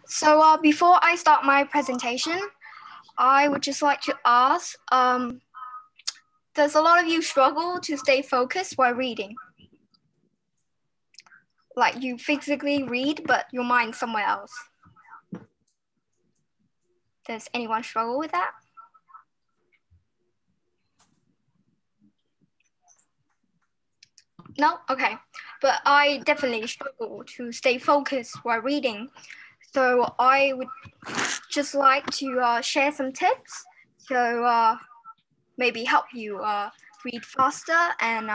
So before I start my presentation, I would just like to ask, does a lot of you struggle to stay focused while reading? Like you physically read, but your mind's somewhere else. Does anyone struggle with that? No? Okay. But I definitely struggle to stay focused while reading. So I would just like to share some tips to maybe help you read faster and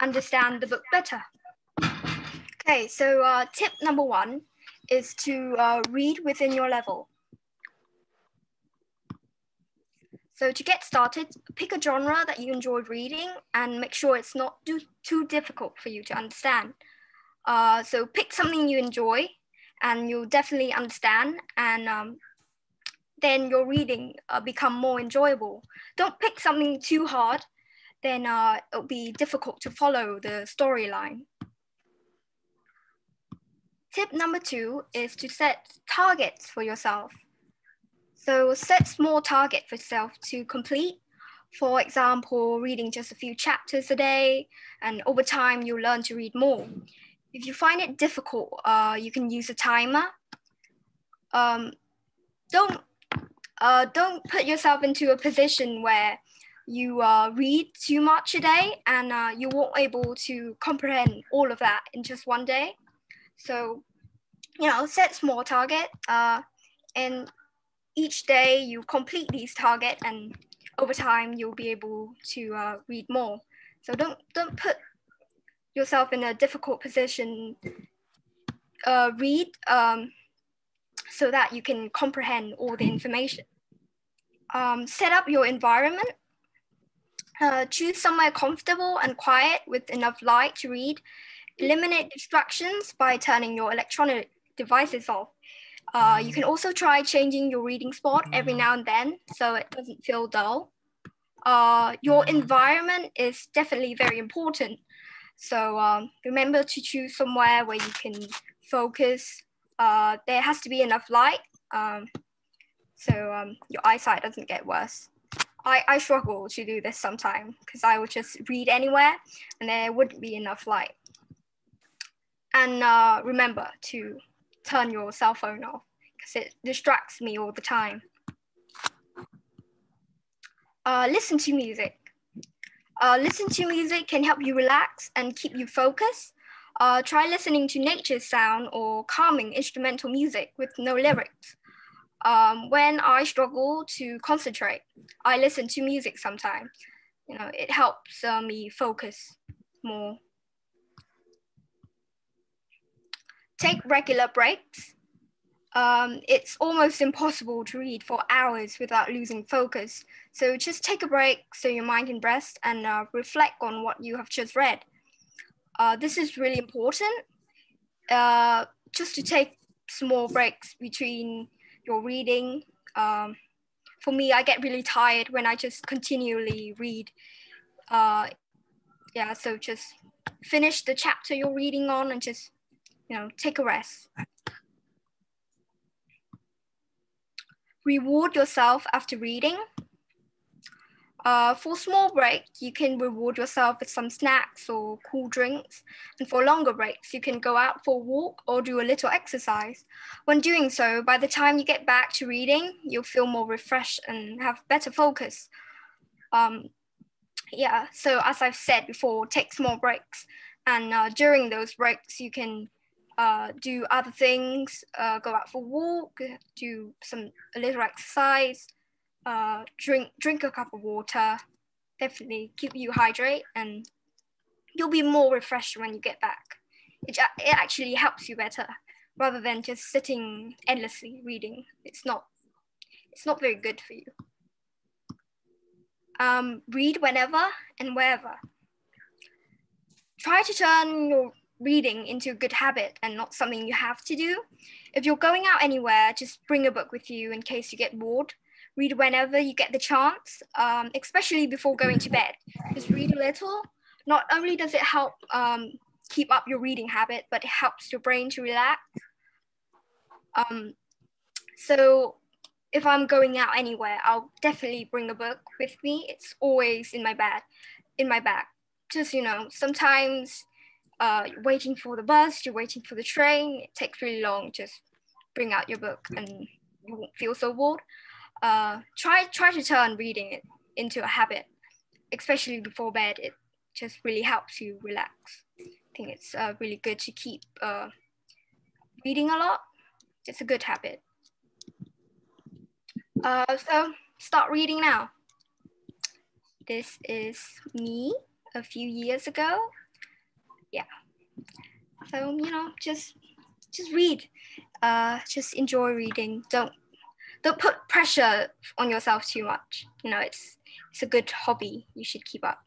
understand the book better. Okay, so tip number one is to read within your level. So to get started, pick a genre that you enjoy reading and make sure it's not too difficult for you to understand. So pick something you enjoy and you'll definitely understand, and then your reading become more enjoyable. Don't pick something too hard, then it'll be difficult to follow the storyline. Tip number two is to set targets for yourself. So set small target for yourself to complete. For example, reading just a few chapters a day, and over time you'll learn to read more. If you find it difficult, you can use a timer. Don't put yourself into a position where you read too much a day and you won't be able to comprehend all of that in just one day. So, set small target, and each day you complete these targets, and over time you'll be able to read more. So don't put yourself in a difficult position. Read so that you can comprehend all the information. Set up your environment. Choose somewhere comfortable and quiet with enough light to read. Eliminate distractions by turning your electronic devices off. You can also try changing your reading spot every now and then so it doesn't feel dull. Your environment is definitely very important. So remember to choose somewhere where you can focus. There has to be enough light so your eyesight doesn't get worse. I struggle to do this sometimes because I would just read anywhere and there wouldn't be enough light. And remember to turn your cell phone off because it distracts me all the time. Listen to music. Listen to music can help you relax and keep you focused. Try listening to nature's sound or calming instrumental music with no lyrics. When I struggle to concentrate, I listen to music sometimes. It helps me focus more. Take regular breaks. It's almost impossible to read for hours without losing focus. So just take a break so your mind can rest and reflect on what you have just read. This is really important, just to take small breaks between your reading. For me, I get really tired when I just continually read. So just finish the chapter you're reading on and just, take a rest. Reward yourself after reading. For small breaks, you can reward yourself with some snacks or cool drinks. And for longer breaks, you can go out for a walk or do a little exercise. When doing so, by the time you get back to reading, you'll feel more refreshed and have better focus. So as I've said before, take small breaks. And during those breaks, you can do other things, go out for a walk, do a little exercise, drink a cup of water, definitely keep you hydrated, and you'll be more refreshed when you get back. It actually helps you better rather than just sitting endlessly reading. It's not very good for you. Read whenever and wherever. Try to turn your reading into a good habit and not something you have to do. If you're going out anywhere, just bring a book with you in case you get bored. Read whenever you get the chance, especially before going to bed. Just read a little. Not only does it help keep up your reading habit, but it helps your brain to relax. So if I'm going out anywhere, I'll definitely bring a book with me. It's always in my bag. Just, sometimes you're waiting for the bus, you're waiting for the train, it takes really long. Just bring out your book and you won't feel so bored. Try to turn reading it into a habit, especially before bed. It just really helps you relax. I think it's really good to keep reading a lot. It's a good habit. So start reading now. This is me a few years ago. Yeah. So, just read. Just enjoy reading. Don't put pressure on yourself too much. It's a good hobby you should keep up.